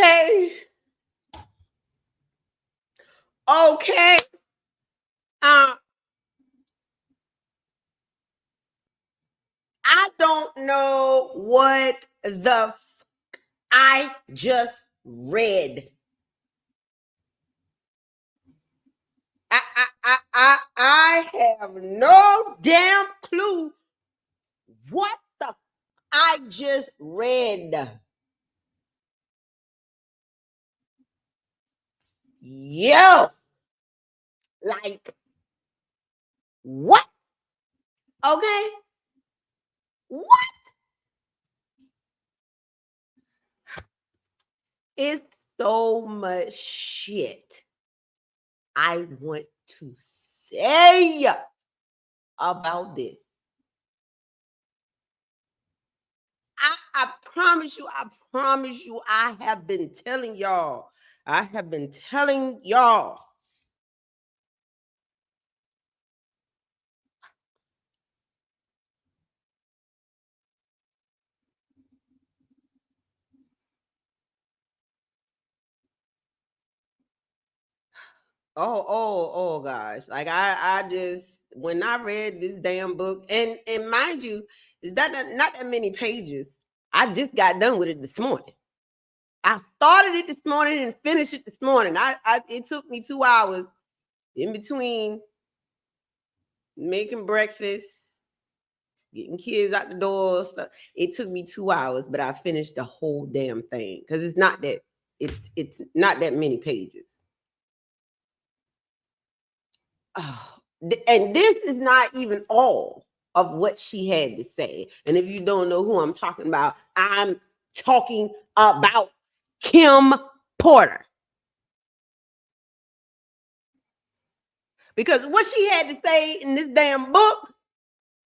Okay. Okay. Uh, I don't know what the I just read. I have no damn clue what the I just read. Yo, like what? Okay, what is so much shit I want to say about this? I promise you, I have been telling y'all. I have been telling y'all. Oh, guys. Like I just when I read this damn book, and mind you, is that not that many pages. I just got done with it this morning. I started it this morning and finished it this morning. I it took me 2 hours in between making breakfast, getting kids out the door. Stuff. It took me 2 hours, but I finished the whole damn thing because it's not that many pages. Oh, and this is not even all of what she had to say. And if you don't know who I'm talking about, I'm talking about Kim Porter. Because what she had to say in this damn book,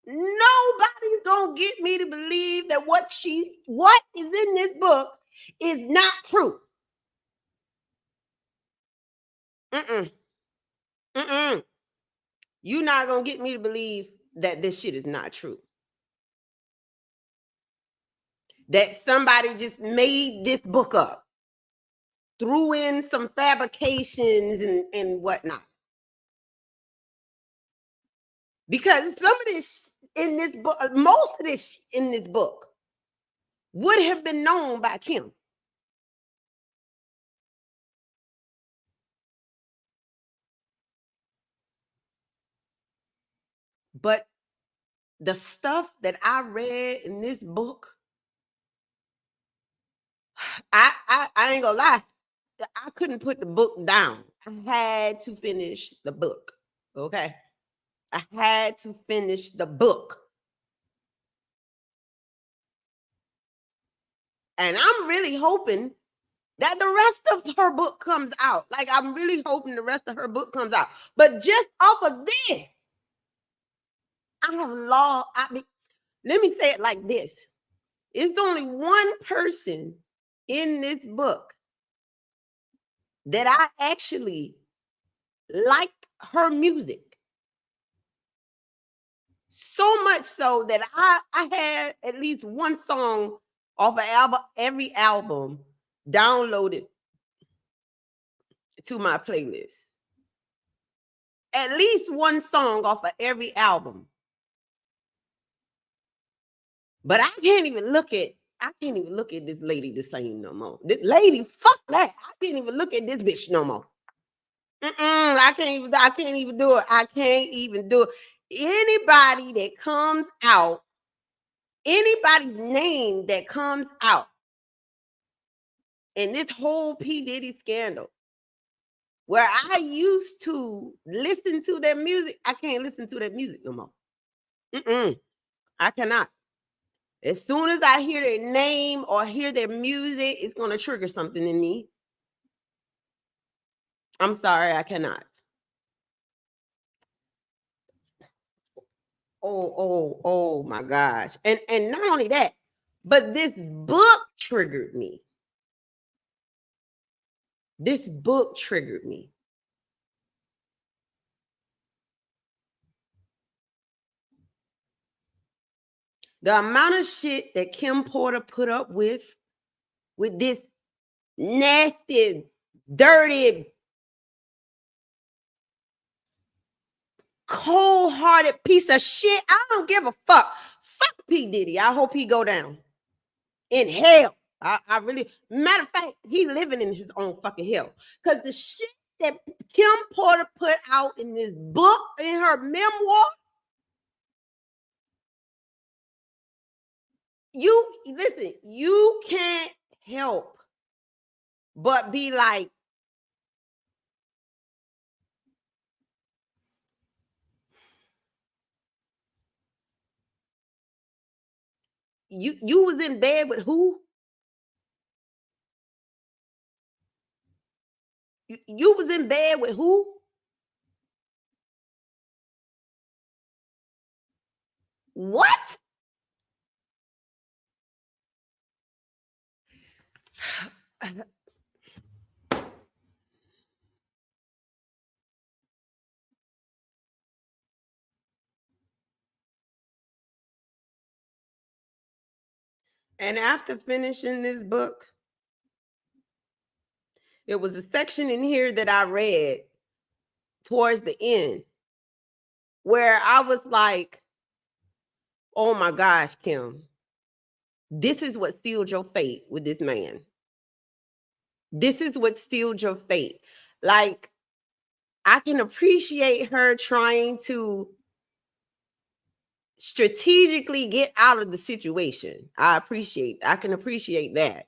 nobody's gonna get me to believe that what is in this book is not true. Mm-mm. Mm-mm. You're not gonna get me to believe that this shit is not true. That somebody just made this book up, threw in some fabrications and whatnot. Because some of this in this book, most of this in this book would have been known by Kim. But the stuff that I read in this book, I ain't gonna lie, I couldn't put the book down. I had to finish the book. Okay. I had to finish the book. And I'm really hoping that the rest of her book comes out. Like, I'm really hoping the rest of her book comes out. But just off of this, I have law. Let me say it like this. It's only one person in this book that I actually liked her music. So much so that I had at least one song off of every album downloaded to my playlist. At least one song off of every album. But I can't even look at this lady the same no more. This lady, fuck that. I can't even look at this bitch no more. I can't even do it. I can't even do it. Anybody that comes out, anybody's name that comes out in this whole P. Diddy scandal, where I used to listen to their music, I can't listen to that music no more. I cannot. As soon as I hear their name or hear their music, it's going to trigger something in me. I'm sorry, I cannot. Oh my gosh. And not only that, but this book triggered me. This book triggered me. The amount of shit that Kim Porter put up with this nasty, dirty, cold-hearted piece of shit. I don't give a fuck. Fuck P. Diddy. I hope he go down in hell. I really, matter of fact, he living in his own fucking hell. Because the shit that Kim Porter put out in this book, in her memoir, listen, you can't help but be like, you was in bed with who? You was in bed with who? What? And after finishing this book, it was a section in here that I read towards the end where I was like, oh my gosh, Kim, this is what sealed your fate with this man. This is what sealed your fate. Like, I can appreciate her trying to strategically get out of the situation. I can appreciate that.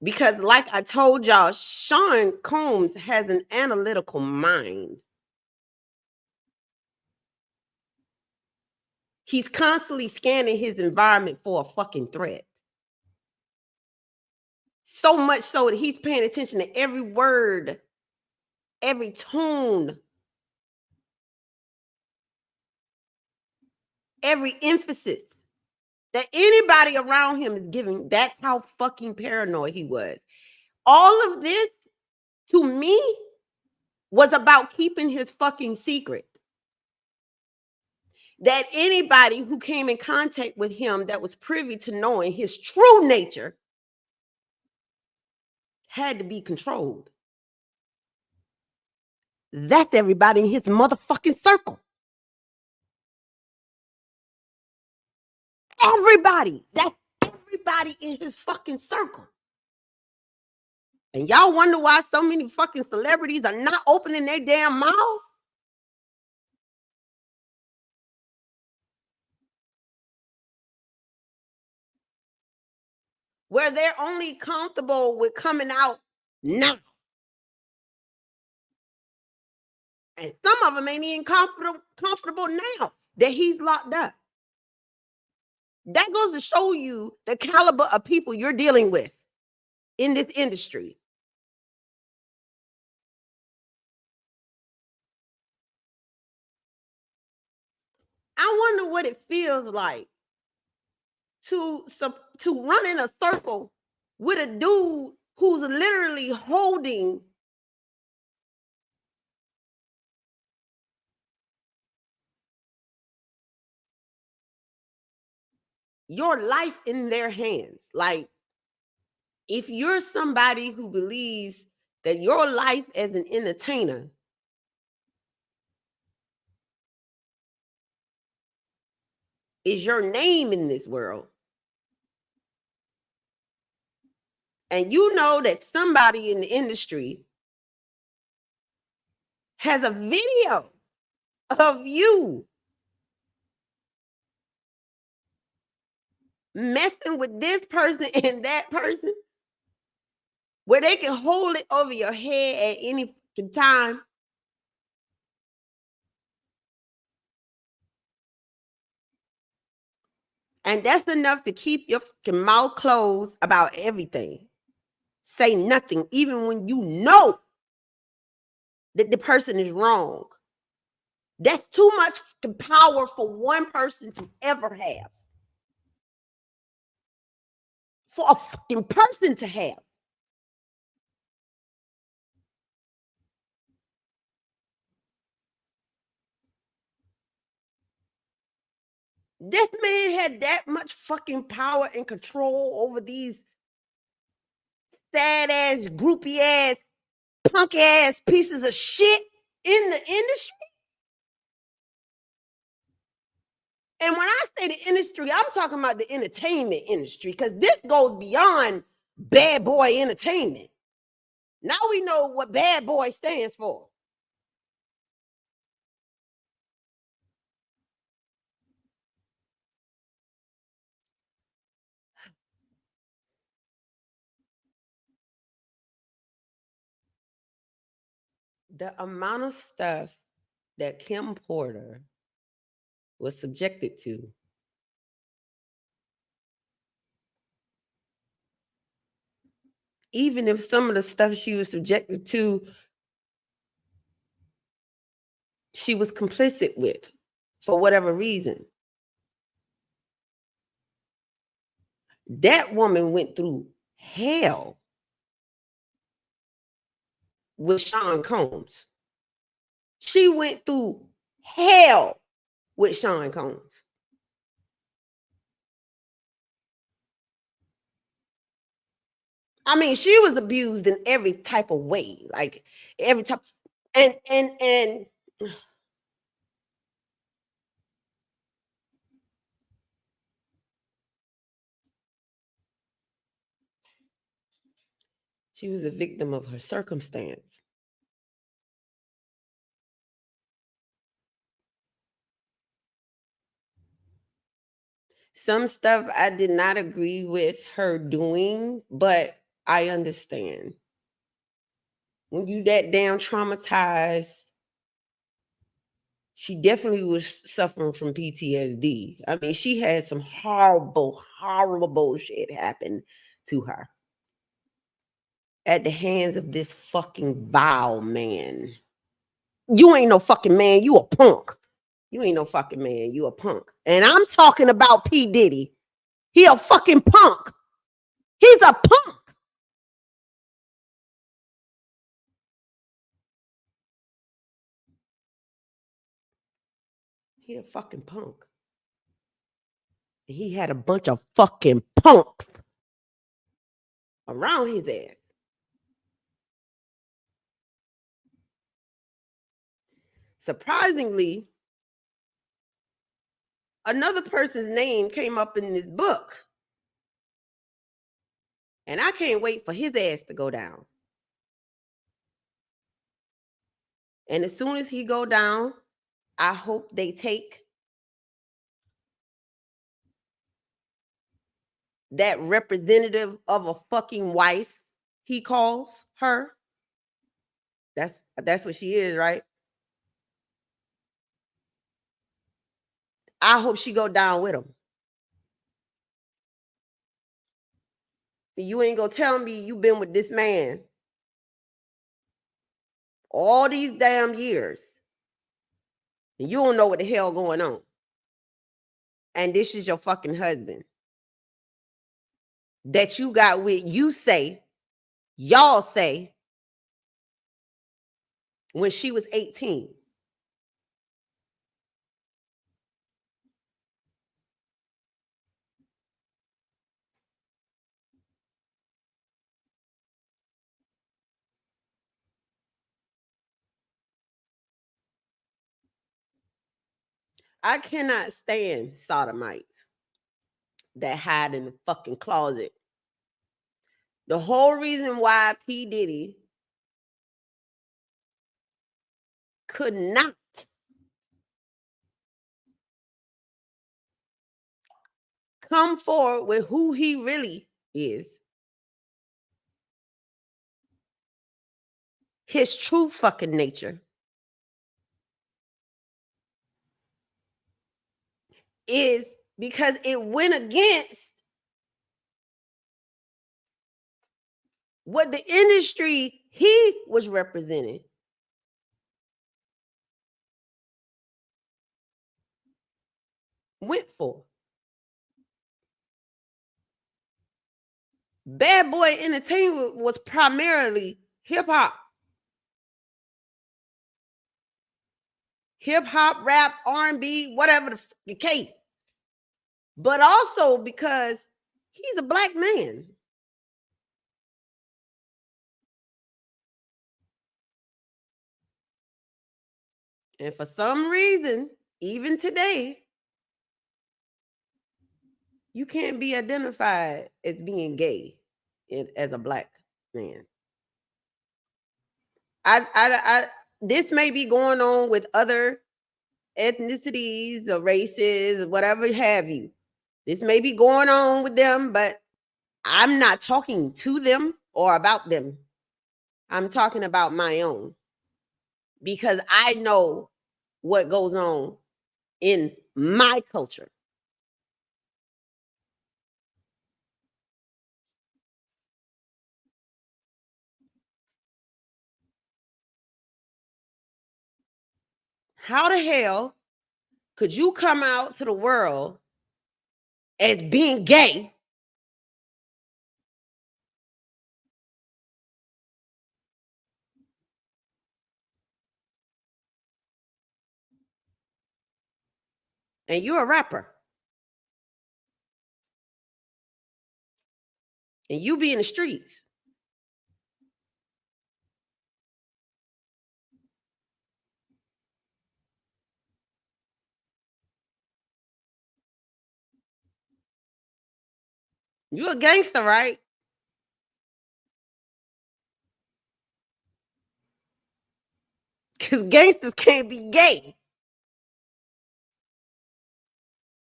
Because like I told y'all, Sean Combs has an analytical mind. He's constantly scanning his environment for a fucking threat. So much so that he's paying attention to every word, every tone, every emphasis that anybody around him is giving. That's how fucking paranoid he was. All of this, to me, was about keeping his fucking secret. That anybody who came in contact with him that was privy to knowing his true nature had to be controlled. That's everybody in his motherfucking circle. Everybody. That's everybody in his fucking circle. And y'all wonder why so many fucking celebrities are not opening their damn mouths? Where they're only comfortable with coming out now. And some of them ain't even comfortable now that he's locked up. That goes to show you the caliber of people you're dealing with in this industry. I wonder what it feels like to run in a circle with a dude who's literally holding your life in their hands. Like, if you're somebody who believes that your life as an entertainer is your name in this world, and you know that somebody in the industry has a video of you messing with this person and that person, where they can hold it over your head at any time, and that's enough to keep your fucking mouth closed about everything. Say nothing, even when you know that the person is wrong. That's too much power for one person to ever have. For a fucking person to have. This man had that much fucking power and control over these sad ass, groupie ass, punk ass pieces of shit in the industry. And when I say the industry, I'm talking about the entertainment industry, because this goes beyond bad boy entertainment. Now we know what bad boy stands for. The amount of stuff that Kim Porter was subjected to. Even if some of the stuff she was subjected to, she was complicit with for whatever reason. That woman went through hell with Sean Combs. She went through hell with Sean Combs. I mean, she was abused in every type of way, like every type. And she was a victim of her circumstance. Some stuff I did not agree with her doing, but I understand. When you that damn traumatized, she definitely was suffering from PTSD. I mean, she had some horrible, horrible shit happen to her at the hands of this fucking vile man. You ain't no fucking man. You a punk. You ain't no fucking man. You a punk. And I'm talking about P. Diddy. He a fucking punk. He's a punk. He a fucking punk. And he had a bunch of fucking punks around his ass. Surprisingly, another person's name came up in this book. And I can't wait for his ass to go down. And as soon as he go down, I hope they take that representative of a fucking wife, he calls her. That's what she is, right? I hope she go down with him. You ain't gonna tell me you been with this man all these damn years and you don't know what the hell going on. And this is your fucking husband that you got with, y'all say, when she was 18. I cannot stand sodomites that hide in the fucking closet. The whole reason why P. Diddy could not come forward with who he really is, his true fucking nature, is because it went against what the industry he was representing went for. Bad Boy Entertainment was primarily hip hop, rap, R&B, whatever the case. But also because he's a black man. And for some reason, even today, you can't be identified as being gay as a black man. This may be going on with other ethnicities or races, whatever have you. This may be going on with them, but I'm not talking to them or about them. I'm talking about my own because I know what goes on in my culture. How the hell could you come out to the world as being gay and you're a rapper and you be in the streets? You're a gangster, right? Because gangsters can't be gay.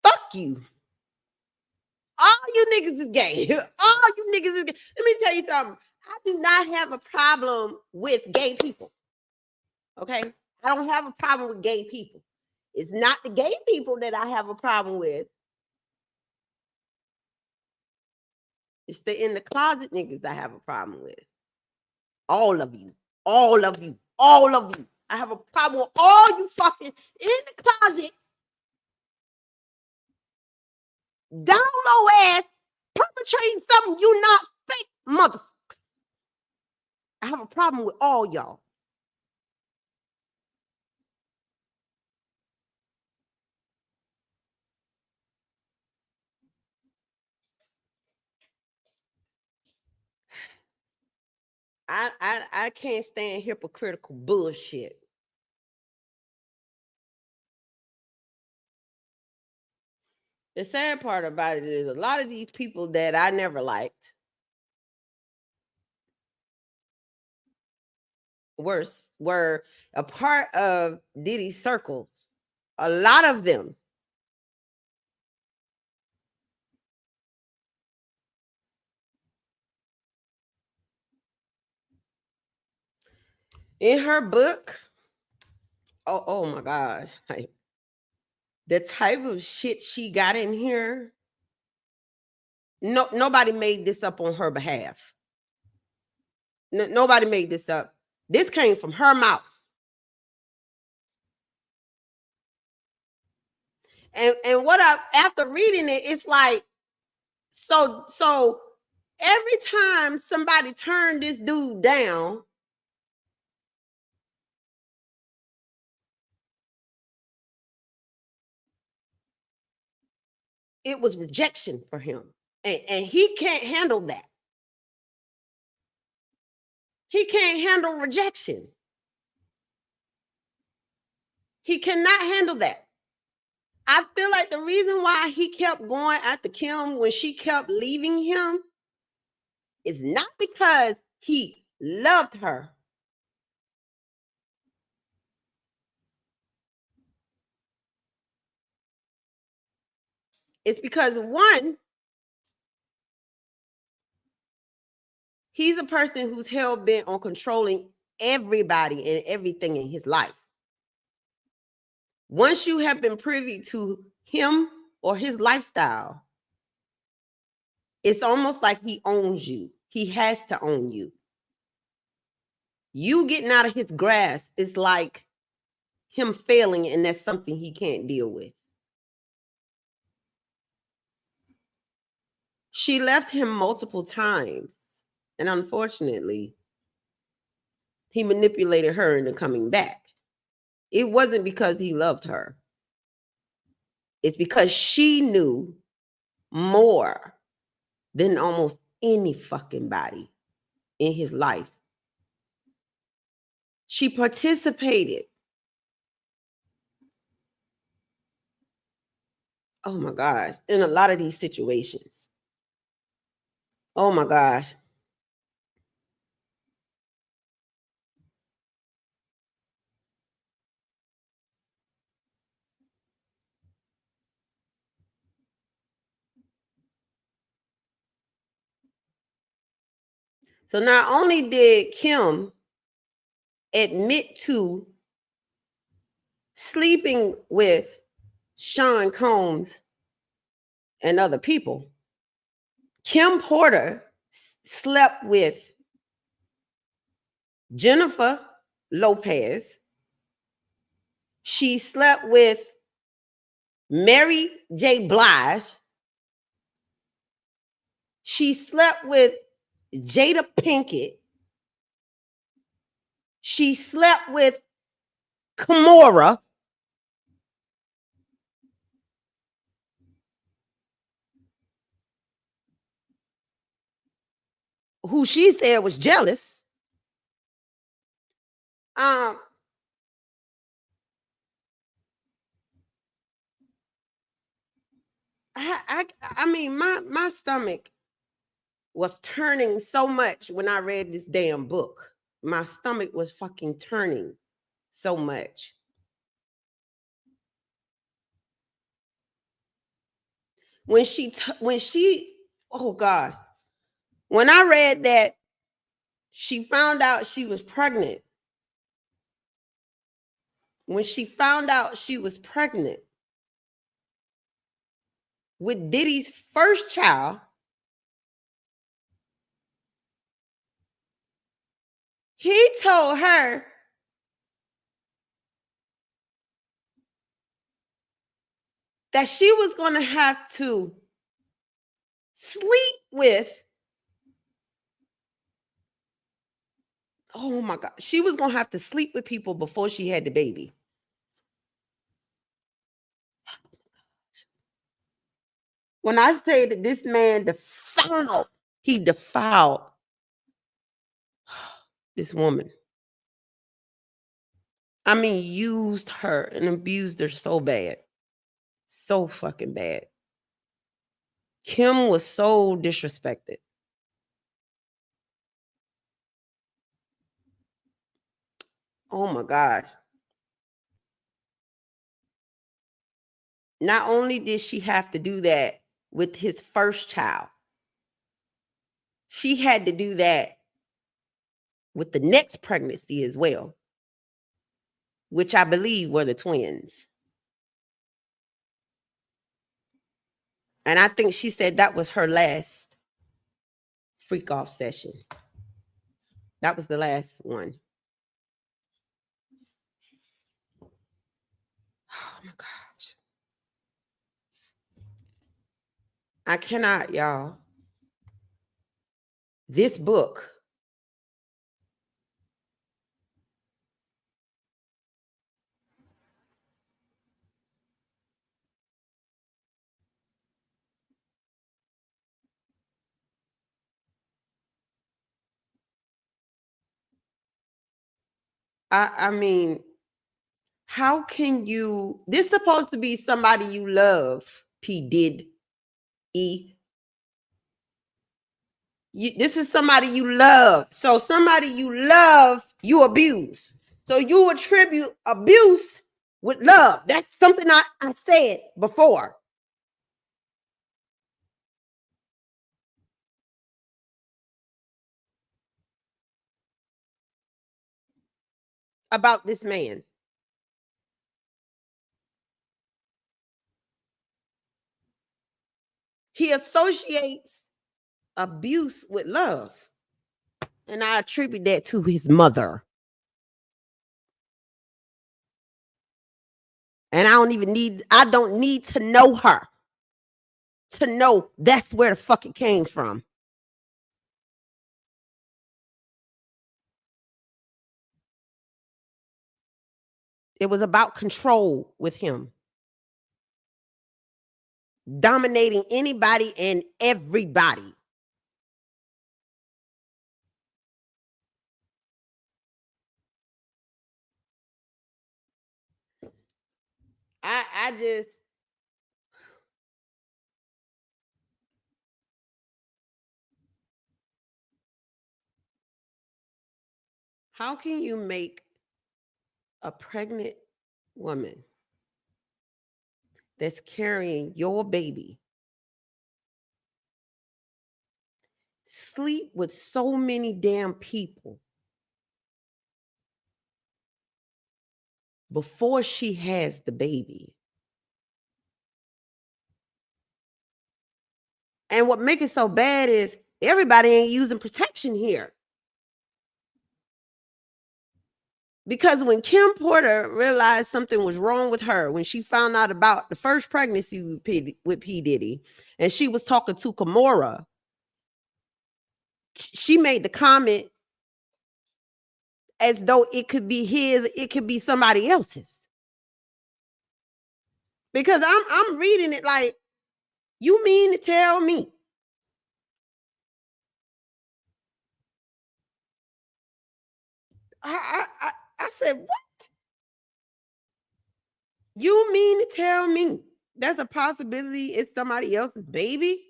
Fuck you. All you niggas is gay. All you niggas is gay. Let me tell you something. I do not have a problem with gay people. Okay? I don't have a problem with gay people. It's not the gay people that I have a problem with. It's the in the closet niggas I have a problem with. All of you. All of you. All of you. I have a problem with all you fucking in the closet, down low ass, perpetrating something you not fake mother. I have a problem with all y'all. I can't stand hypocritical bullshit. The sad part about it is a lot of these people that I never liked, worse, were a part of Diddy's circle. A lot of them. In her book, oh my gosh. Like, the type of shit she got in here, nobody made this up on her behalf. Nobody made this up. This came from her mouth. And what I after reading it, it's like so every time somebody turned this dude down, it was rejection for him. And he can't handle that. He can't handle rejection. He cannot handle that. I feel like the reason why he kept going after Kim when she kept leaving him is not because he loved her. It's because one, he's a person who's hell bent on controlling everybody and everything in his life. Once you have been privy to him or his lifestyle, it's almost like he owns you. He has to own you. You getting out of his grasp is like him failing, and that's something he can't deal with. She left him multiple times, and unfortunately, he manipulated her into coming back. It wasn't because he loved her. It's because she knew more than almost any fucking body in his life. She participated Oh my gosh. In a lot of these situations. Oh my gosh. So not only did Kim admit to sleeping with Sean Combs and other people, Kim Porter slept with Jennifer Lopez. She slept with Mary J. Blige. She slept with Jada Pinkett. She slept with Kimora. Who she said was jealous. Um, I mean, my stomach was turning so much when I read this damn book. My stomach was fucking turning so much. When she, oh God, when I read that she found out she was pregnant, when she found out she was pregnant with Diddy's first child, he told her that she was going to have to sleep with, oh my God, she was going to have to sleep with people before she had the baby. When I say that this man defiled, he defiled this woman. I mean, used her and abused her so bad. So fucking bad. Kim was so disrespected. Oh my gosh. Not only did she have to do that with his first child, she had to do that with the next pregnancy as well, which I believe were the twins. And I think she said that was her last freak off session. That was the last one. Oh my gosh. I cannot, y'all. This book, I mean, how can you? This supposed to be somebody you love, Pdidhe. This is somebody you love. So somebody you love, you abuse. So you attribute abuse with love. That's something I said before about this man. He associates abuse with love. And I attribute that to his mother. And I don't need to know her to know that's where the fuck it came from. It was about control with him, dominating anybody and everybody. I just How can you make a pregnant woman that's carrying your baby sleep with so many damn people before she has the baby? And what makes it so bad is everybody ain't using protection here. Because when Kim Porter realized something was wrong with her, when she found out about the first pregnancy with P. Diddy, and she was talking to Kimora, she made the comment as though it could be his, it could be somebody else's. Because I'm reading it like, you mean to tell me I said, what? You mean to tell me there's a possibility it's somebody else's baby?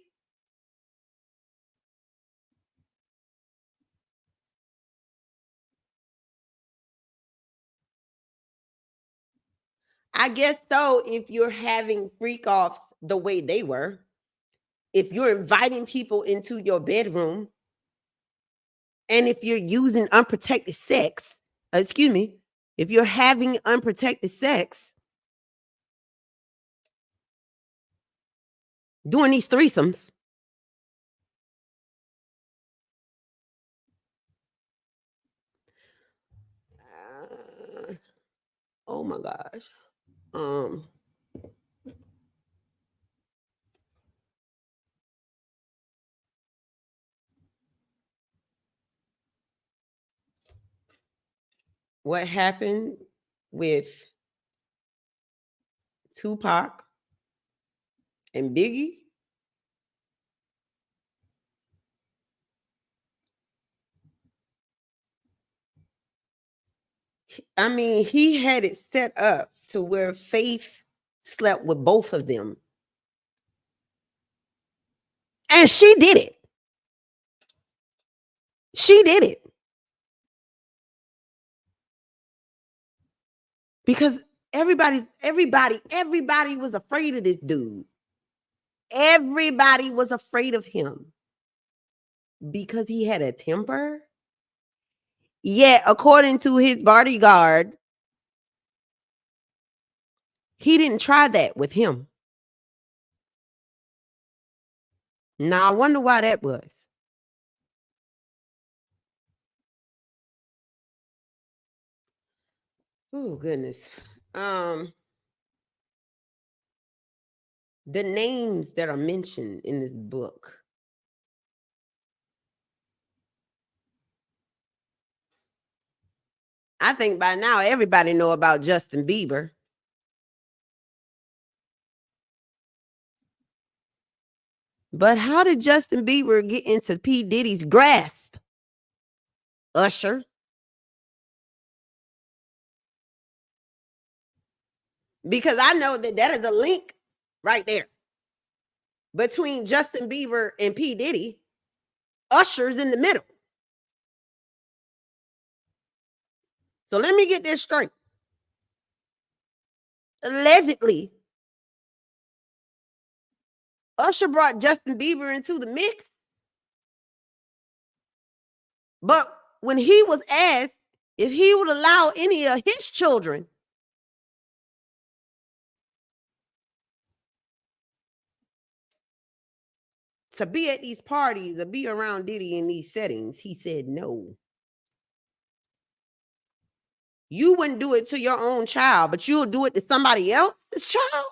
I guess so, if you're having freak offs the way they were, if you're inviting people into your bedroom, and if you're using unprotected sex, excuse me, if you're having unprotected sex, doing these threesomes. Oh my gosh. Um, what happened with Tupac and Biggie? I mean, he had it set up to where Faith slept with both of them. And she did it. She did it. Because everybody was afraid of this dude. Everybody was afraid of him because he had a temper. Yet, according to his bodyguard, he didn't try that with him. Now, I wonder why that was. Oh, goodness. Um, the names that are mentioned in this book. I think by now everybody know about Justin Bieber. But how did Justin Bieber get into P. Diddy's grasp? Usher. Because I know that is a link right there between Justin Bieber and P. Diddy. Usher's in the middle. So let me get this straight. Allegedly, Usher brought Justin Bieber into the mix. But when he was asked if he would allow any of his children to be at these parties or be around Diddy in these settings, he said no. You wouldn't do it to your own child, but you'll do it to somebody else's child.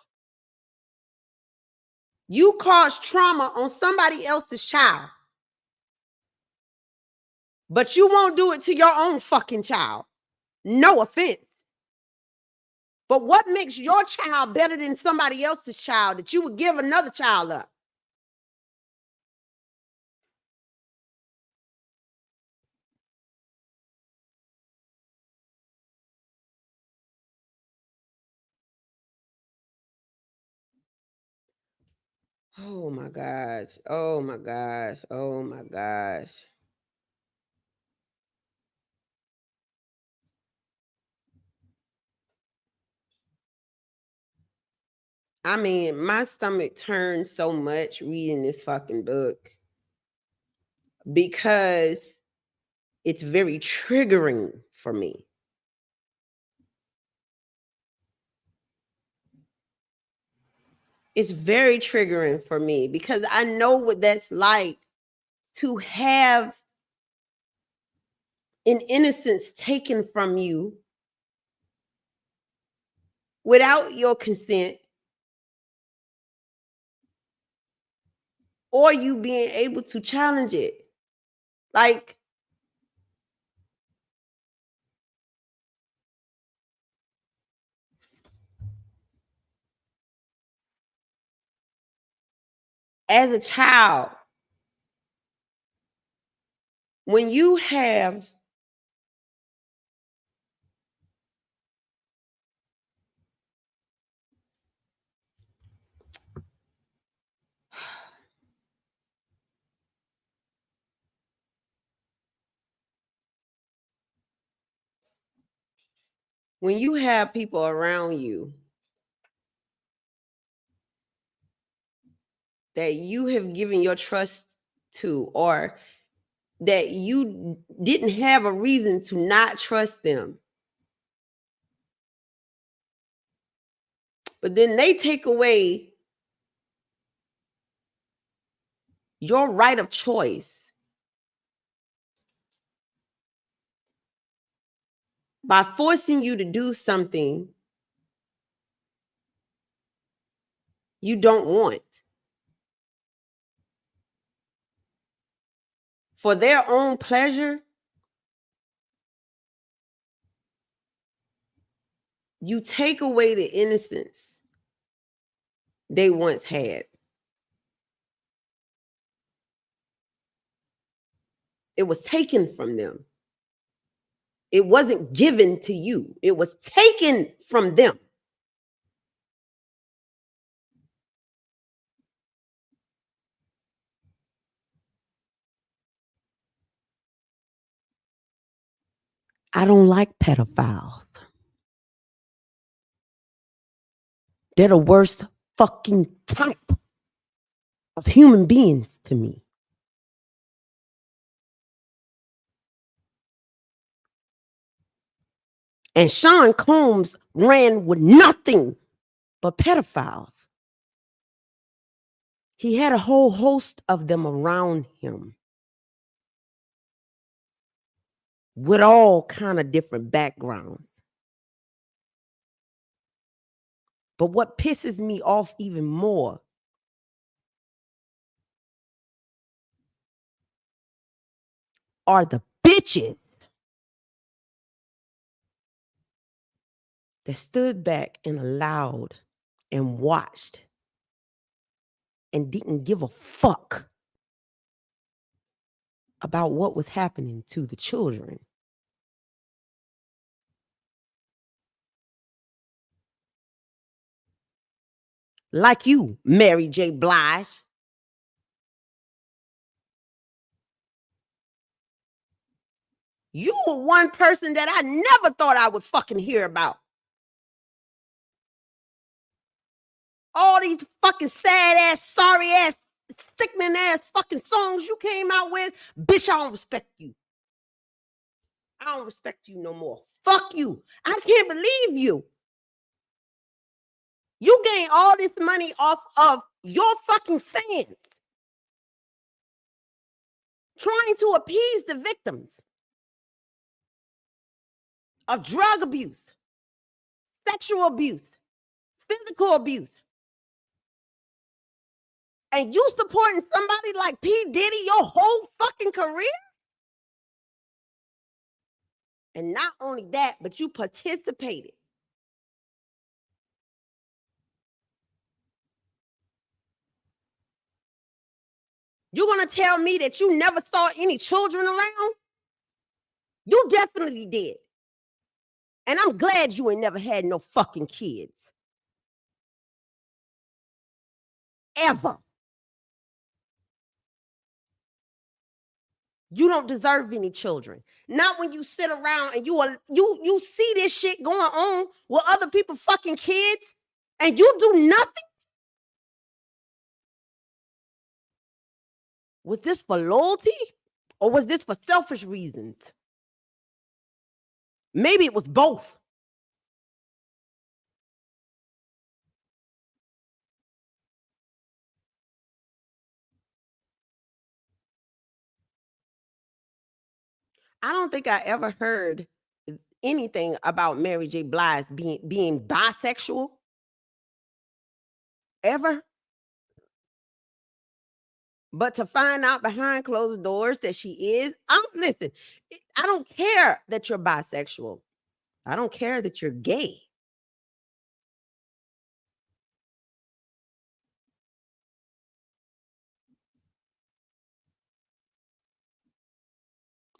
You cause trauma on somebody else's child, but you won't do it to your own fucking child. No offense. But what makes your child better than somebody else's child that you would give another child up? Oh my gosh. Oh my gosh. Oh my gosh. I mean, my stomach turned so much reading this fucking book because it's very triggering for me. It's very triggering for me because I know what that's like to have an innocence taken from you without your consent or you being able to challenge it. Like, as a child, when you have people around you that you have given your trust to, or that you didn't have a reason to not trust them, but then they take away your right of choice by forcing you to do something you don't want for their own pleasure. You take away the innocence they once had. It was taken from them. It wasn't given to you. It was taken from them. I don't like pedophiles. They're the worst fucking type of human beings to me. And Sean Combs ran with nothing but pedophiles. He had a whole host of them around him with all kind of different backgrounds. But what pisses me off even more are the bitches that stood back and allowed and watched and didn't give a fuck about what was happening to the children. Like you, Mary J. Blige. You were one person that I never thought I would fucking hear about. All these fucking sad ass, sorry ass, sickening ass fucking songs you came out with, bitch, I don't respect you. I don't respect you no more. Fuck you. I can't believe you. You gain all this money off of your fucking fans, trying to appease the victims of drug abuse, sexual abuse, physical abuse. And you supporting somebody like P. Diddy your whole fucking career? And not only that, but you participated. You're going to tell me that you never saw any children around? You definitely did. And I'm glad you ain't never had no fucking kids. Ever. You don't deserve any children. Not when you sit around and you see this shit going on with other people fucking kids and you do nothing. Was this for loyalty or was this for selfish reasons? Maybe it was both. I don't think I ever heard anything about Mary J. Blige being bisexual ever. But to find out behind closed doors that she is, listen, I don't care that you're bisexual. I don't care that you're gay.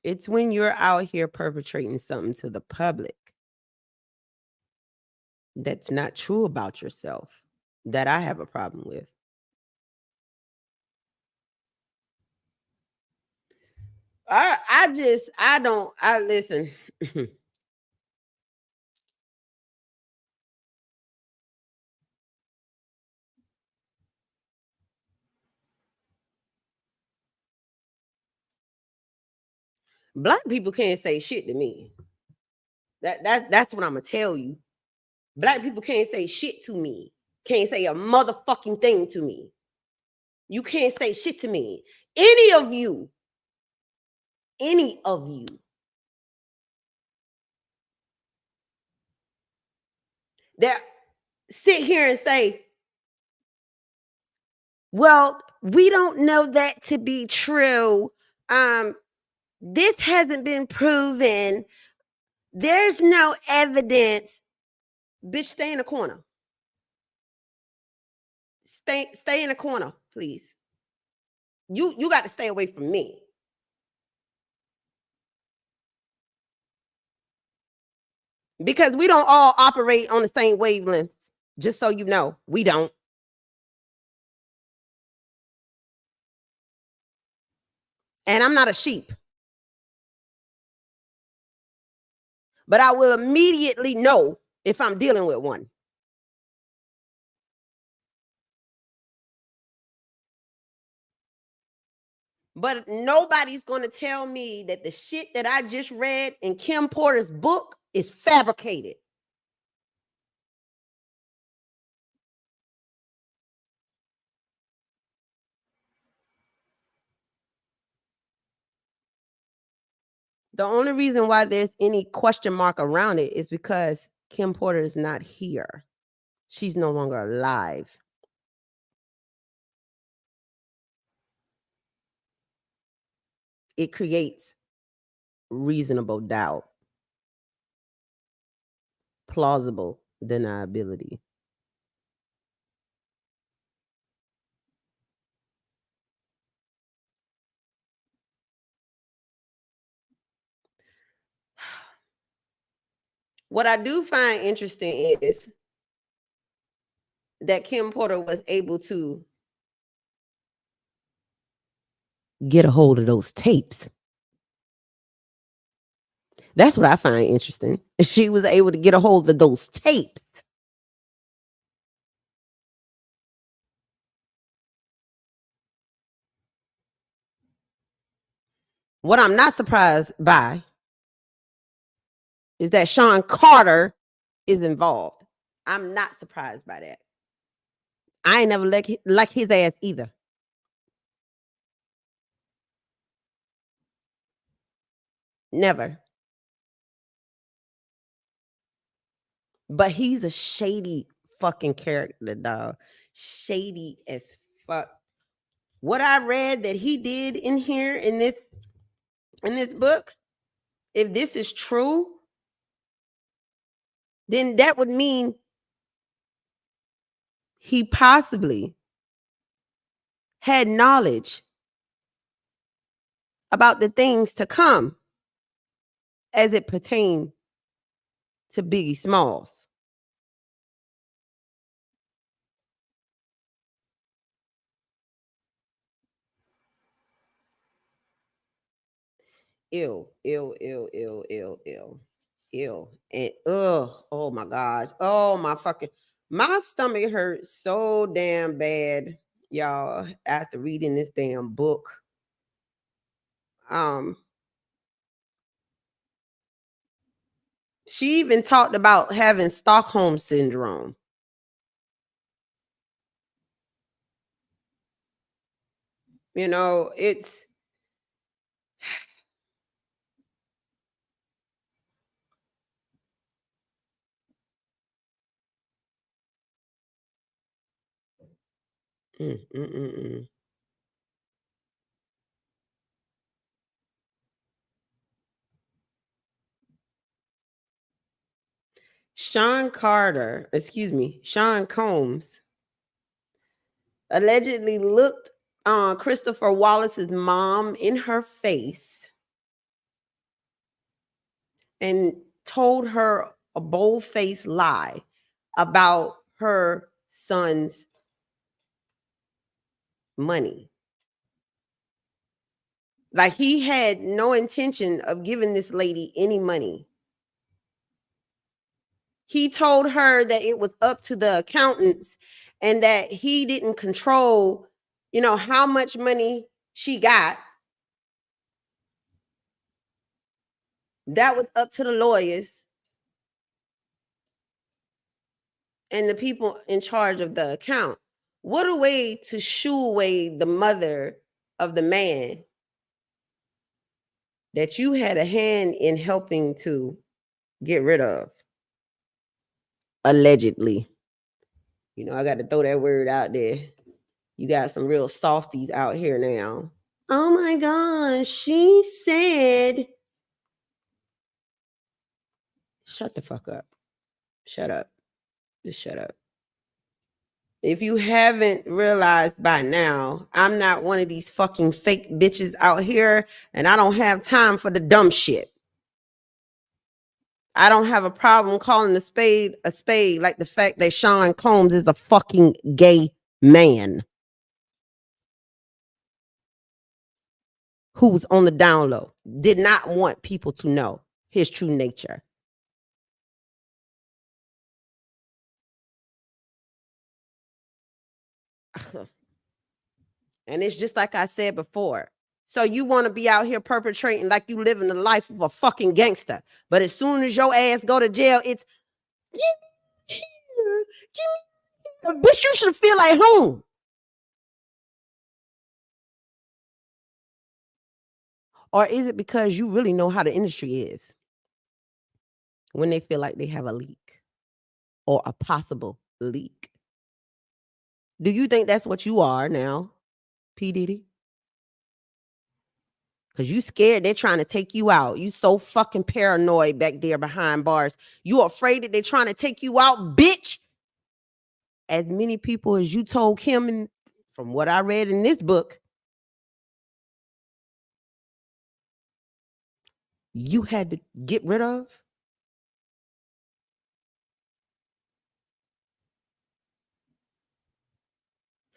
It's when you're out here perpetrating something to the public that's not true about yourself that I have a problem with. I listen. Black people can't say shit to me. That's what I'm gonna tell you. Black people can't say shit to me. Can't say a motherfucking thing to me. You can't say shit to me. Any of you that sit here and say, well, we don't know that to be true. This hasn't been proven. There's no evidence. Bitch, stay in the corner. Stay in the corner, please. You got to stay away from me. Because we don't all operate on the same wavelength. Just so you know, we don't. And I'm not a sheep. But I will immediately know if I'm dealing with one. But nobody's going to tell me that the shit that I just read in Kim Porter's book is fabricated. The only reason why there's any question mark around it is because Kim Porter is not here. She's no longer alive. It creates reasonable doubt, plausible deniability. What I do find interesting is that Kim Porter was able to get a hold of those tapes. That's what I find interesting. She was able to get a hold of those tapes. What I'm not surprised by is that Sean Carter is involved. I'm not surprised by that. I ain't never like his ass either. Never. But he's a shady fucking character, dog. Shady as fuck. What I read that he did in here in this book, if this is true, then that would mean he possibly had knowledge about the things to come as it pertained to Biggie Smalls. Ill. And oh my gosh. Oh my stomach hurt so damn bad, y'all, after reading this damn book. She even talked about having Stockholm syndrome. You know, it's mm, mm, mm, mm. Sean Combs allegedly looked Christopher Wallace's mom in her face and told her a bold-faced lie about her son's money. Like he had no intention of giving this lady any money. He told her that it was up to the accountants and that he didn't control, how much money she got. That was up to the lawyers and the people in charge of the account. What a way to shoo away the mother of the man that you had a hand in helping to get rid of. Allegedly. I got to throw that word out there. You got some real softies out here now. Oh my gosh, she said. Shut the fuck up. Shut up. Just shut up. If you haven't realized by now, I'm not one of these fucking fake bitches out here, and I don't have time for the dumb shit. I don't have a problem calling a spade like the fact that Sean Combs is a fucking gay man who's on the down low, did not want people to know his true nature. And it's just like I said before. So you want to be out here perpetrating like you living the life of a fucking gangster. But as soon as your ass go to jail, it's bitch, you should feel like home. Or is it because you really know how the industry is when they feel like they have a leak or a possible leak? Do you think that's what you are now, Pdidhe? Because you scared they're trying to take you out. You so fucking paranoid back there behind bars. You afraid that they're trying to take you out, bitch. As many people as you told him, and from what I read in this book, you had to get rid of.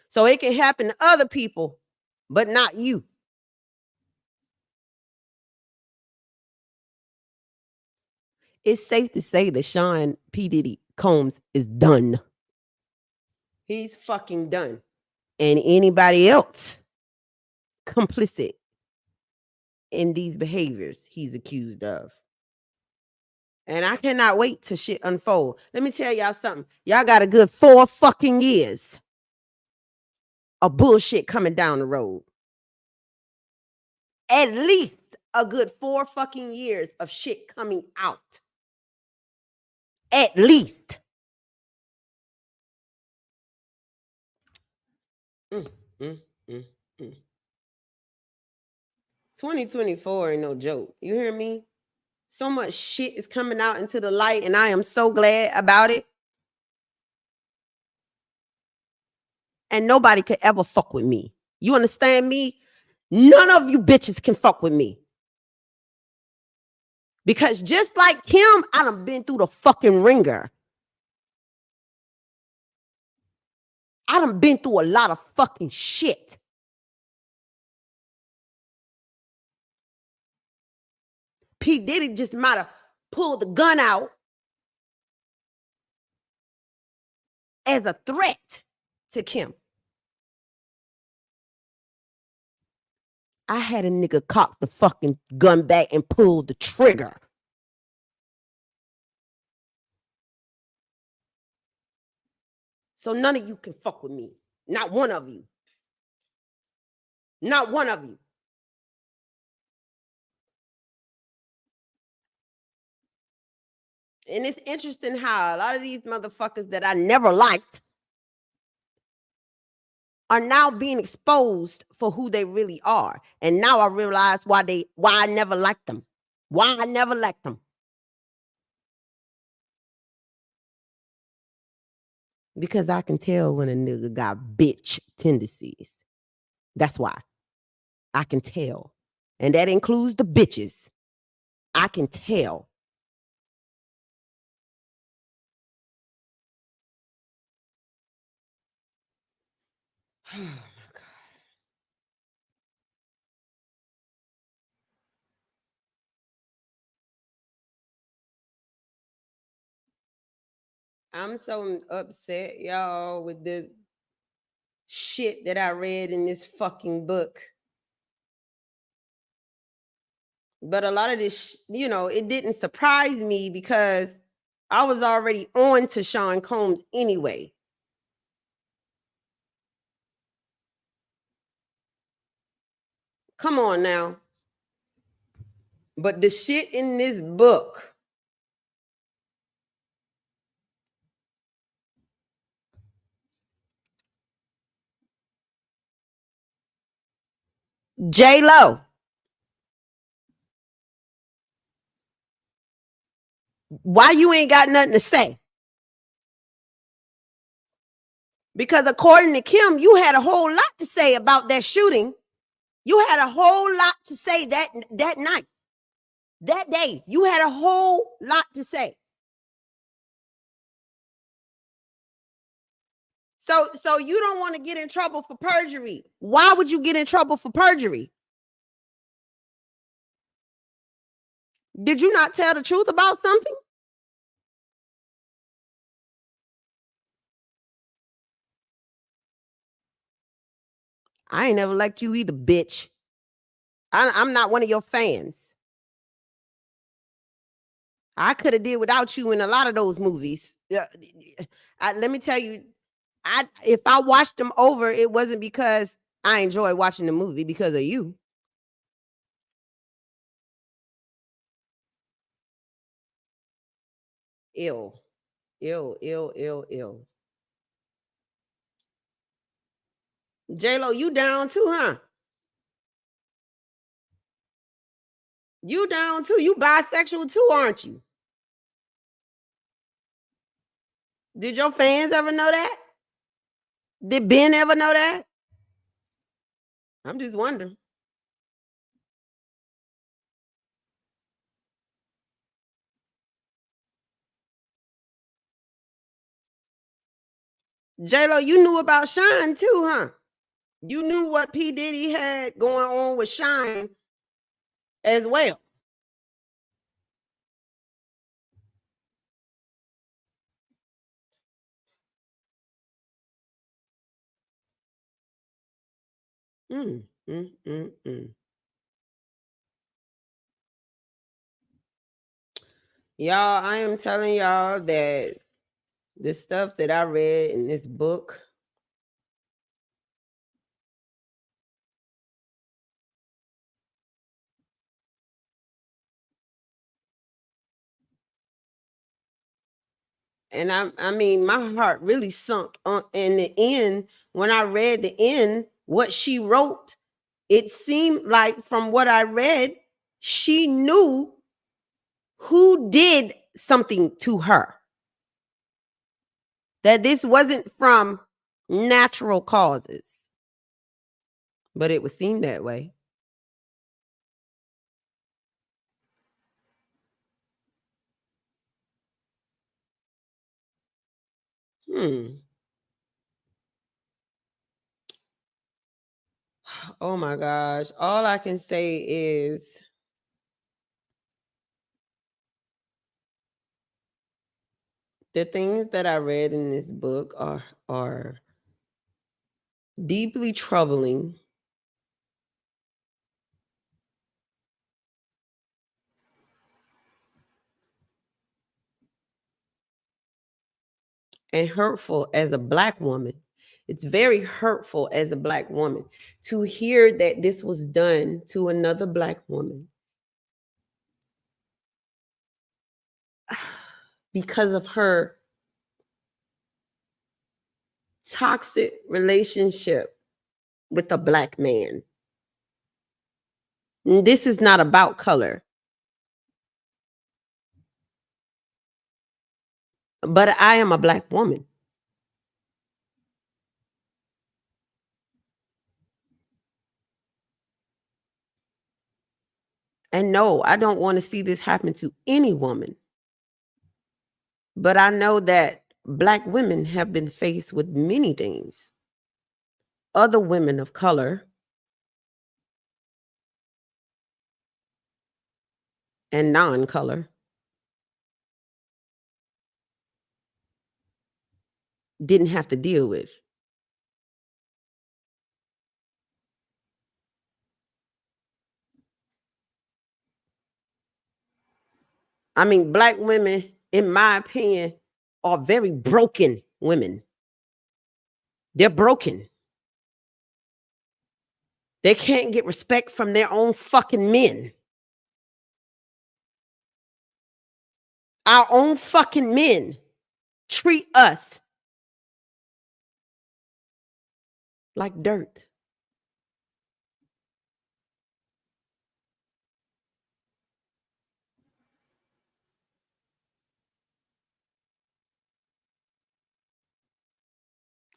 So it can happen to other people, but not you. It's safe to say that Sean P. Diddy Combs is done. He's fucking done. And anybody else complicit in these behaviors he's accused of. And I cannot wait to shit unfold. Let me tell y'all something. Y'all got a good 4 fucking years of bullshit coming down the road. At least a good 4 fucking years of shit coming out. At least. Mm, mm, mm, mm. 2024 ain't no joke. You hear me? So much shit is coming out into the light, and I am so glad about it. And nobody could ever fuck with me. You understand me? None of you bitches can fuck with me. Because just like Kim, I done been through the fucking ringer. I done been through a lot of fucking shit. P. Diddy just might have pulled the gun out as a threat to Kim. I had a nigga cock the fucking gun back and pull the trigger. So none of you can fuck with me. Not one of you. Not one of you. And it's interesting how a lot of these motherfuckers that I never liked are now being exposed for who they really are. And now I realize why I never liked them. Why I never liked them. Because I can tell when a nigga got bitch tendencies. That's why. I can tell. And that includes the bitches. I can tell. Oh my God. I'm so upset, y'all, with the shit that I read in this fucking book. But a lot of this, it didn't surprise me because I was already on to Sean Combs anyway. Come on now. But the shit in this book, J-Lo, why you ain't got nothing to say? Because according to Kim, you had a whole lot to say about that shooting. You had a whole lot to say that night, that day. You had a whole lot to say. So you don't want to get in trouble for perjury. Why would you get in trouble for perjury? Did you not tell the truth about something? I ain't never liked you either, bitch. I'm not one of your fans. I could have did without you in a lot of those movies. Let me tell you, if I watched them over, it wasn't because I enjoy watching the movie because of you. Ill. J-Lo, you down too, huh? You down too. You bisexual too, aren't you? Did your fans ever know that? Did Ben ever know that? I'm just wondering. J-Lo, you knew about Shine too, huh? You knew what P. Diddy had going on with Shine as well. Mm, mm, mm, mm. Y'all, I am telling y'all that the stuff that I read in this book, and I mean, my heart really sunk on in the end when I read the end, what she wrote. It seemed like from what I read, she knew who did something to her. That this wasn't from natural causes, but it would seem that way. Hmm. Oh my gosh. All I can say is the things that I read in this book are deeply troubling. and hurtful as a Black woman. It's very hurtful as a Black woman to hear that this was done to another Black woman because of her toxic relationship with a Black man. And this is not about color, but I am a Black woman. And no, I don't want to see this happen to any woman. But I know that Black women have been faced with many things. Other women of color and non color didn't have to deal with. I mean, Black women, in my opinion, are very broken women. They're broken. They can't get respect from their own fucking men. Our own fucking men treat us like dirt.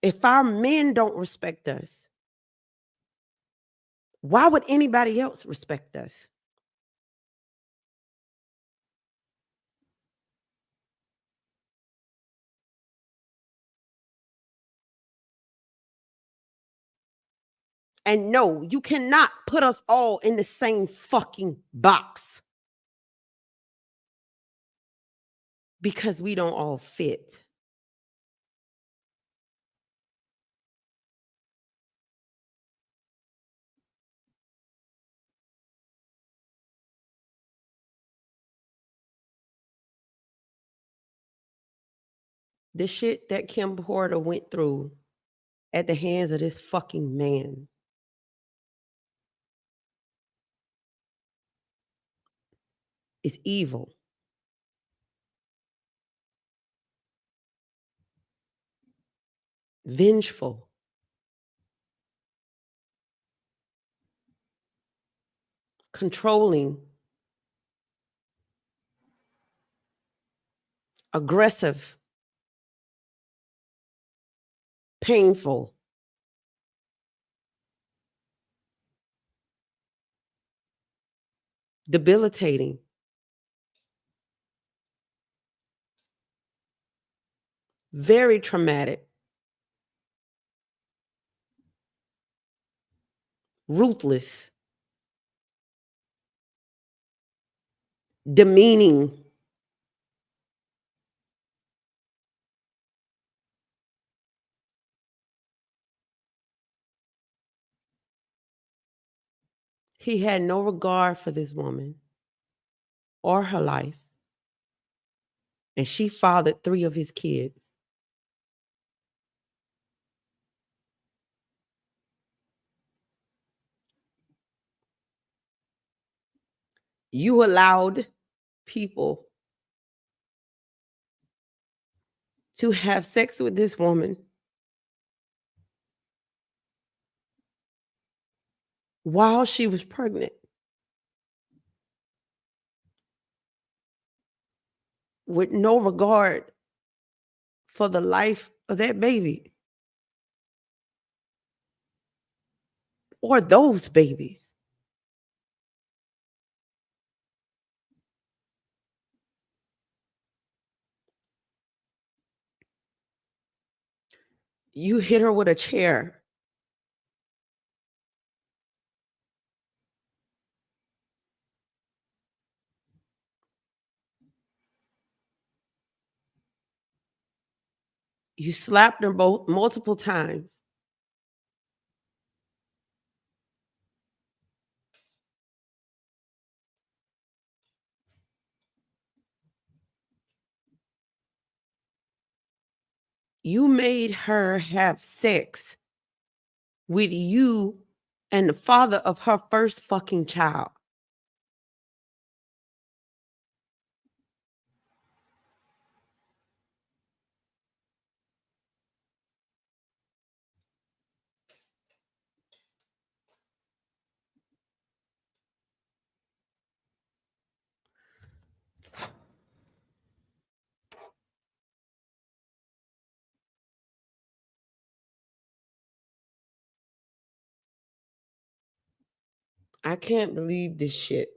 If our men don't respect us, why would anybody else respect us? And no, you cannot put us all in the same fucking box because we don't all fit. The shit that Kim Porter went through at the hands of this fucking man is evil. Vengeful, controlling, aggressive, painful, debilitating, very traumatic, ruthless, demeaning. He had no regard for this woman or her life, and she fathered 3 of his kids. You allowed people to have sex with this woman while she was pregnant with no regard for the life of that baby or those babies. You hit her with a chair. You slapped her both multiple times. You made her have sex with you and the father of her first fucking child. I can't believe this shit.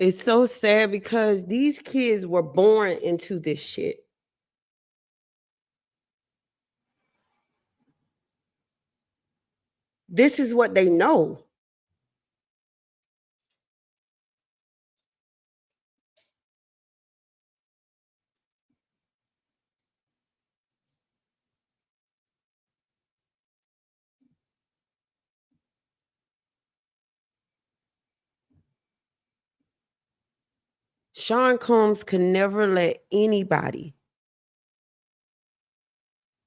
It's so sad because these kids were born into this shit. This is what they know. Sean Combs could never let anybody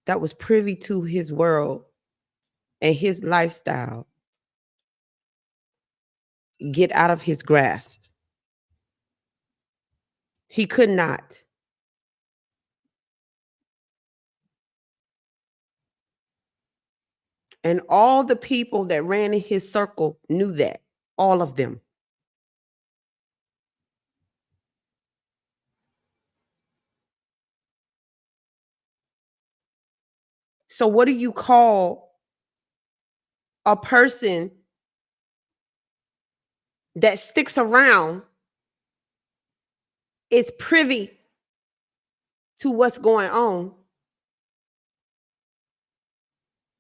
that was privy to his world and his lifestyle get out of his grasp. He could not. And all the people that ran in his circle knew that. All of them. So, what do you call a person that sticks around, is privy to what's going on,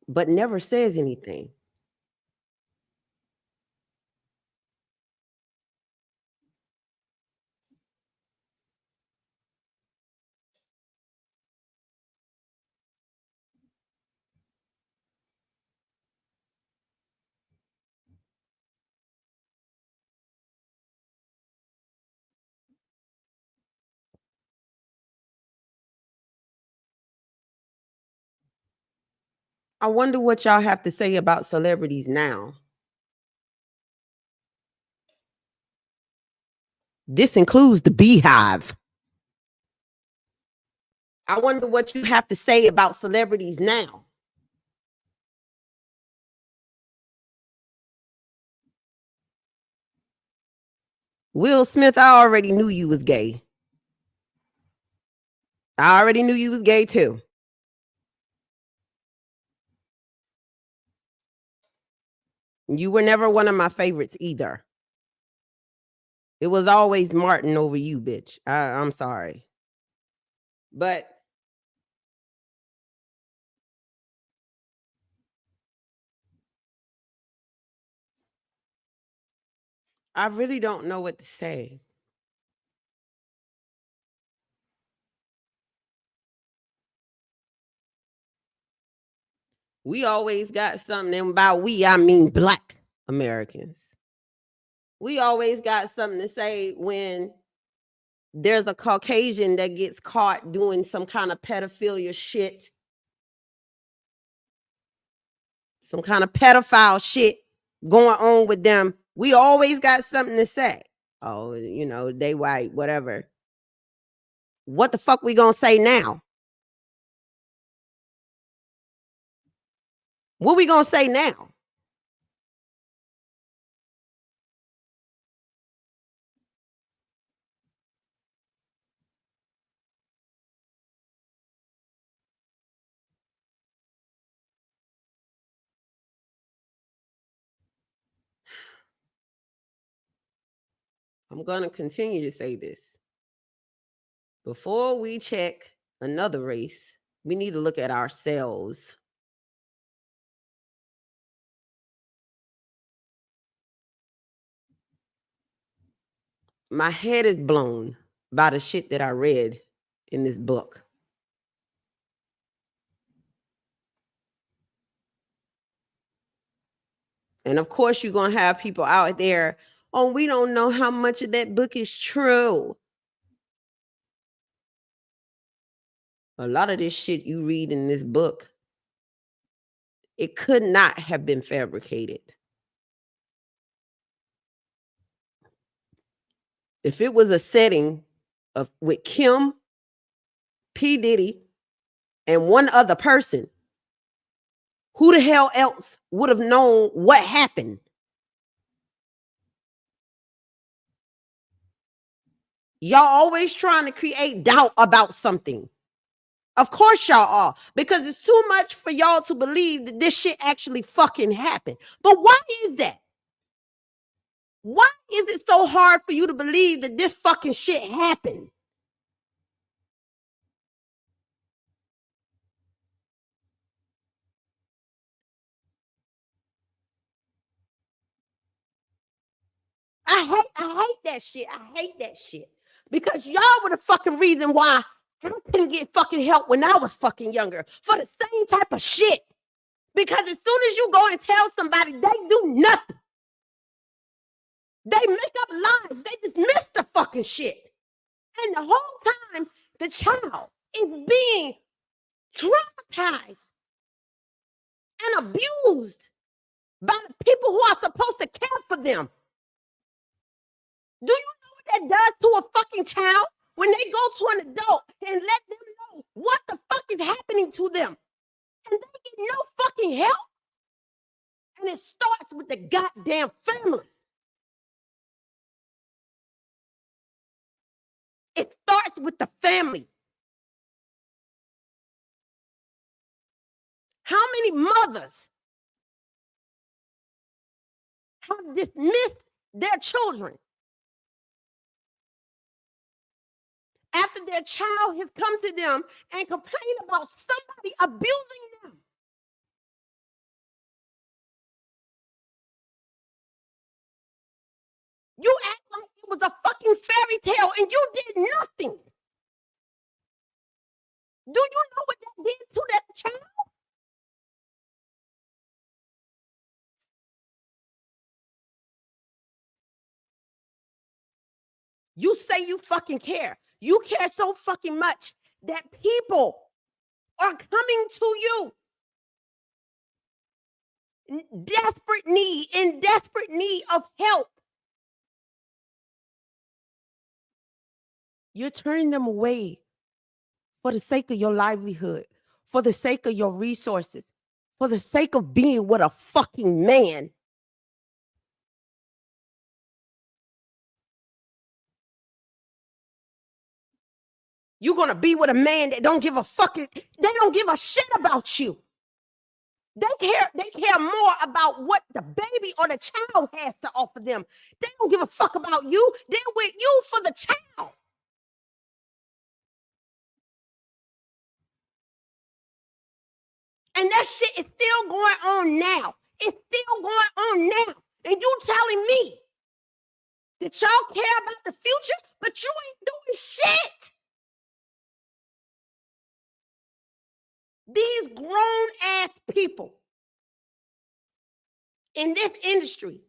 but never says anything? I wonder what y'all have to say about celebrities now. This includes the Beehive. I wonder what you have to say about celebrities now. Will Smith, I already knew you was gay. I already knew you was gay too. You were never one of my favorites either. It was always Martin over you, bitch. I'm sorry. But I really don't know what to say. We always got something, and by we, I mean Black Americans. We always got something to say when there's a Caucasian that gets caught doing some kind of pedophilia shit, some kind of pedophile shit going on with them. We always got something to say. Oh, they white, whatever. What the fuck we gonna say now? What we gonna say now? I'm gonna continue to say this. Before we check another race, we need to look at ourselves. My head is blown by the shit that I read in this book. And of course, you're going to have people out there, oh, we don't know how much of that book is true. A lot of this shit you read in this book, it could not have been fabricated. If it was a setting of with Kim, Pdidhe, and one other person, who the hell else would have known what happened? Y'all always trying to create doubt about something. Of course y'all are, because it's too much for y'all to believe that this shit actually fucking happened. But why is that? Why is it so hard for you to believe that this fucking shit happened? I hate that shit. I hate that shit. Because y'all were the fucking reason why I couldn't get fucking help when I was fucking younger for the same type of shit. Because as soon as you go and tell somebody, they do nothing. They make up lies. They dismiss the fucking shit. And the whole time, the child is being traumatized and abused by the people who are supposed to care for them. Do you know what that does to a fucking child when they go to an adult and let them know what the fuck is happening to them? And they get no fucking help? And it starts with the goddamn family. It starts with the family. How many mothers have dismissed their children after their child has come to them and complained about somebody abusing them? You act like it was a fucking fairy tale and you did nothing. Do you know what that did to that child? You say you fucking care. You care so fucking much that people are coming to you in desperate need of help. You're turning them away for the sake of your livelihood, for the sake of your resources, for the sake of being with a fucking man. You're gonna be with a man that don't give a fucking, they don't give a shit about you. They care more about what the baby or the child has to offer them. They don't give a fuck about you. They're with you for the child. And that shit is still going on now. It's still going on now. And you telling me that y'all care about the future, but you ain't doing shit. These grown-ass people in this industry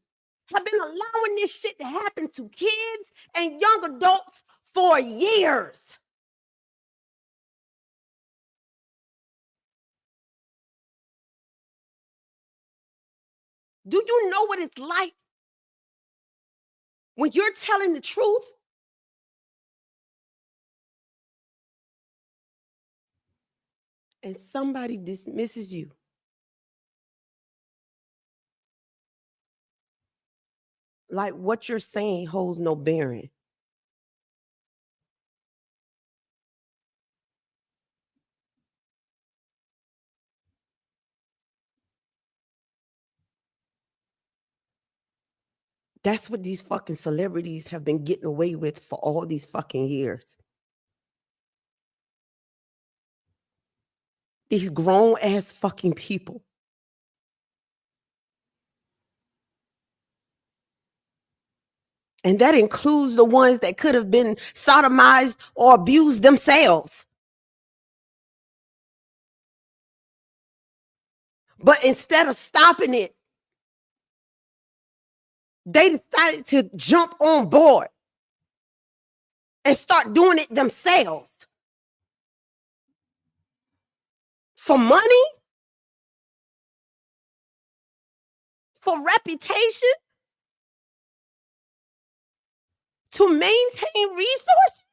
have been allowing this shit to happen to kids and young adults for years. Do you know what it's like when you're telling the truth? And somebody dismisses you. Like what you're saying holds no bearing. That's what these fucking celebrities have been getting away with for all these fucking years. These grown ass fucking people. And that includes the ones that could have been sodomized or abused themselves. But instead of stopping it, They decided to jump on board and start doing it themselves. For money? For reputation? To maintain resources?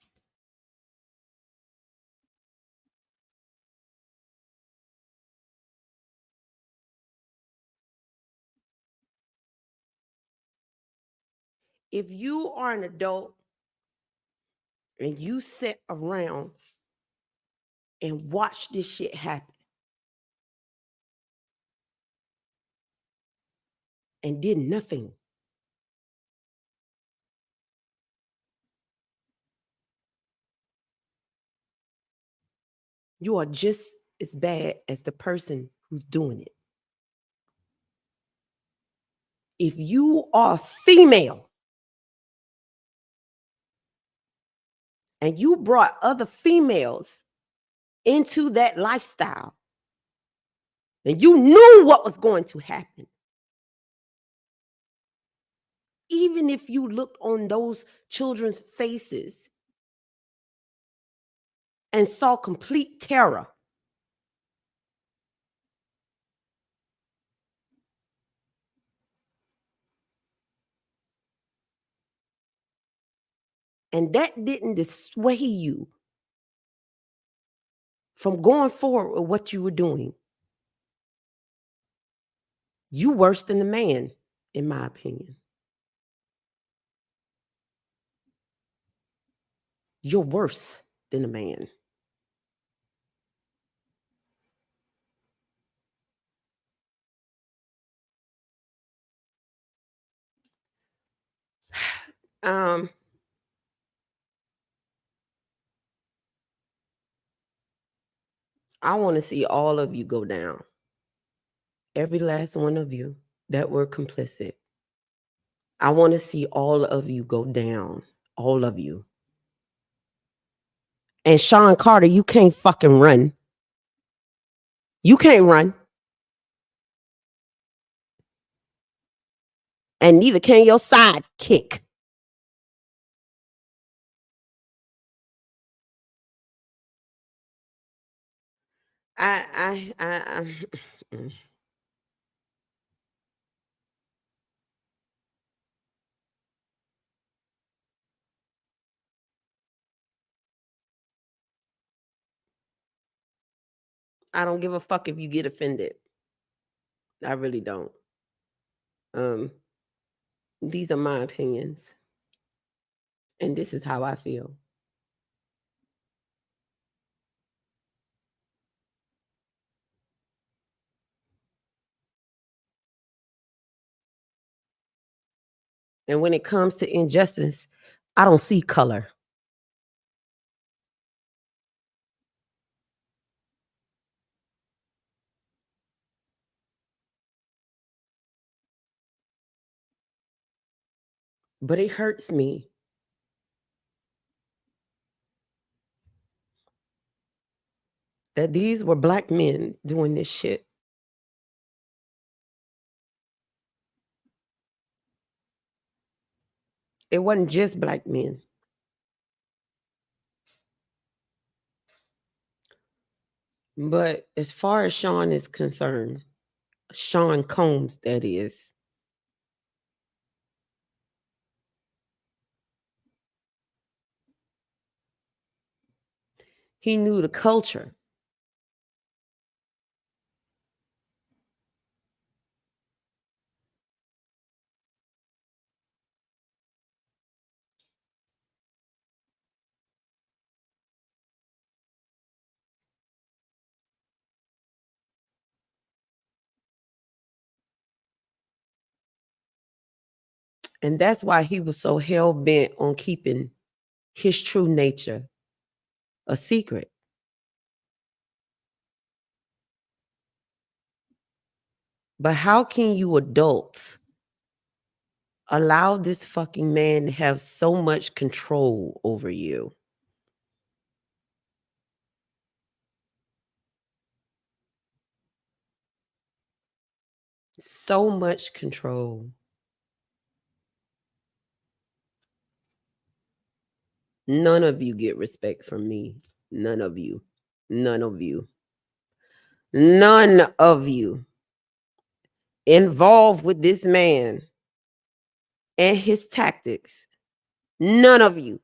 If you are an adult and you sit around and watch this shit happen and did nothing, you are just as bad as the person who's doing it. If you are female and you brought other females into that lifestyle and you knew what was going to happen, even if you looked on those children's faces and saw complete terror, and that didn't dissuade you from going forward with what you were doing, you worse than the man, in my opinion. You're worse than a man. Um, I want to see all of you go down. Every last one of you that were complicit. I want to see all of you go down. All of you. And Sean Carter, you can't fucking run. You can't run. And neither can your sidekick. I don't give a fuck if you get offended. I really don't. Um, these are my opinions, and this is how I feel. And when it comes to injustice, I don't see color. But it hurts me that these were black men doing this shit. It wasn't just black men. But as far as Sean is concerned, Sean Combs, that is, he knew the culture. And that's why he was so hell bent on keeping his true nature a secret. But how can you adults allow this fucking man to have so much control over you? So much control. None of you get respect from me. None of you. None of you. None of you involved with this man and his tactics. None of you.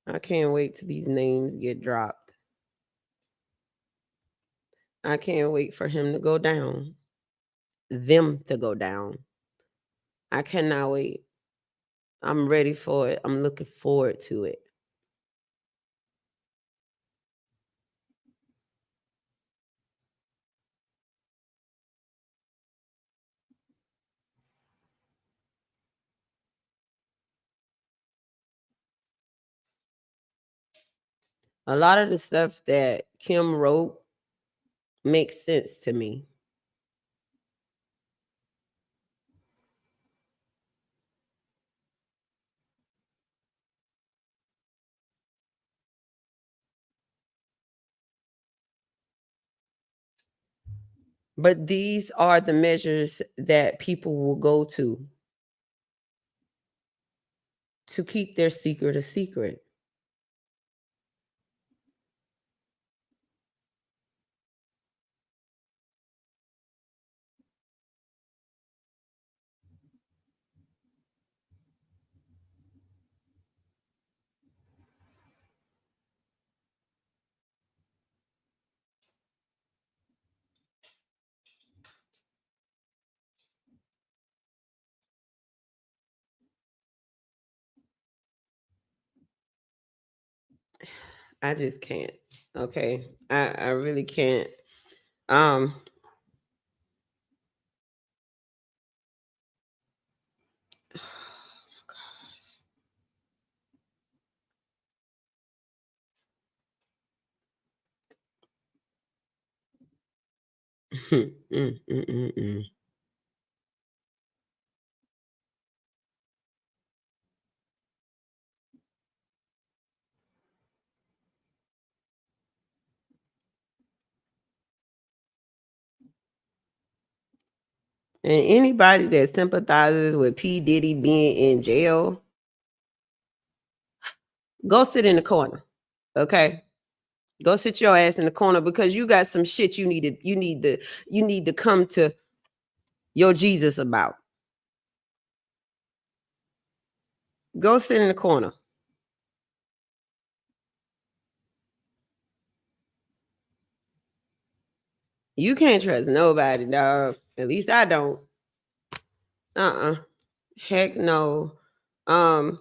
I can't wait till these names get dropped. I can't wait for him to go down. Them to go down. I cannot wait. I'm ready for it. I'm looking forward to it. A lot of the stuff that Kim wrote makes sense to me. But these are the measures that people will go to keep their secret a secret. I just can't. Okay. I really can't. Um mm, mm, mm, mm. And anybody that sympathizes with P. Diddy being in jail, go sit in the corner. Okay. Go sit your ass in the corner because you got some shit you need to come to your Jesus about. Go sit in the corner. You can't trust nobody, dog. At least I don't. Uh-uh. Heck no. Um,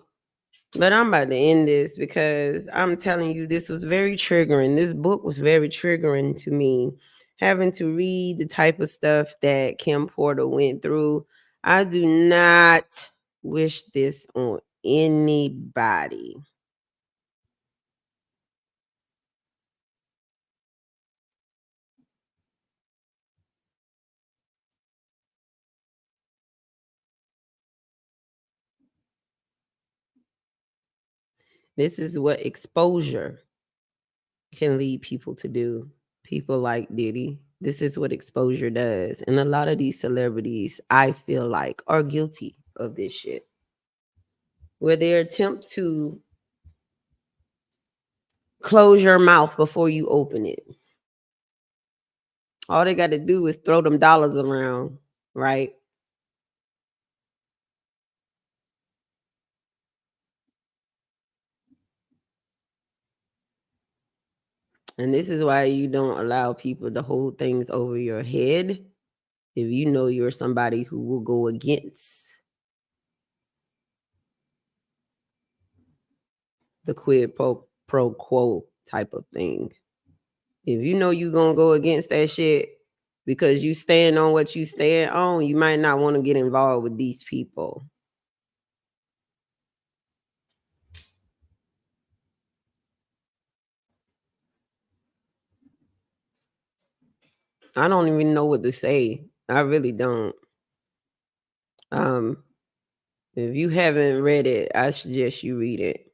but I'm about to end this because I'm telling you, this was very triggering. This book was very triggering to me. Having to read the type of stuff that Kim Porter went through. I do not wish this on anybody. This is what exposure can lead people to do. People like Diddy. This is what exposure does. And a lot of these celebrities, I feel like, are guilty of this shit. Where they attempt to close your mouth before you open it. All they got to do is throw them dollars around, right? And this is why you don't allow people to hold things over your head if you know you're somebody who will go against the quid pro quo type of thing. If you know you're going to go against that shit because you stand on what you stand on, you might not want to get involved with these people. I don't even know what to say. I really don't. Um, if you haven't read it, I suggest you read it.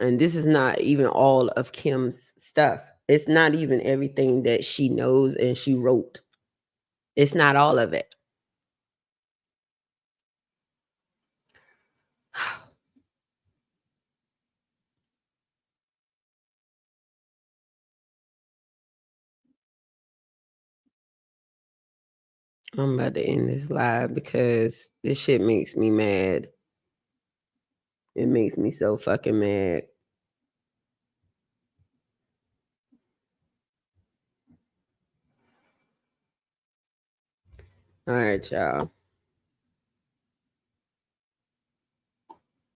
And this is not even all of Kim's stuff. It's not even everything that she knows and she wrote. It's not all of it. I'm about to end this live because this shit makes me mad. It makes me so fucking mad. All right, y'all.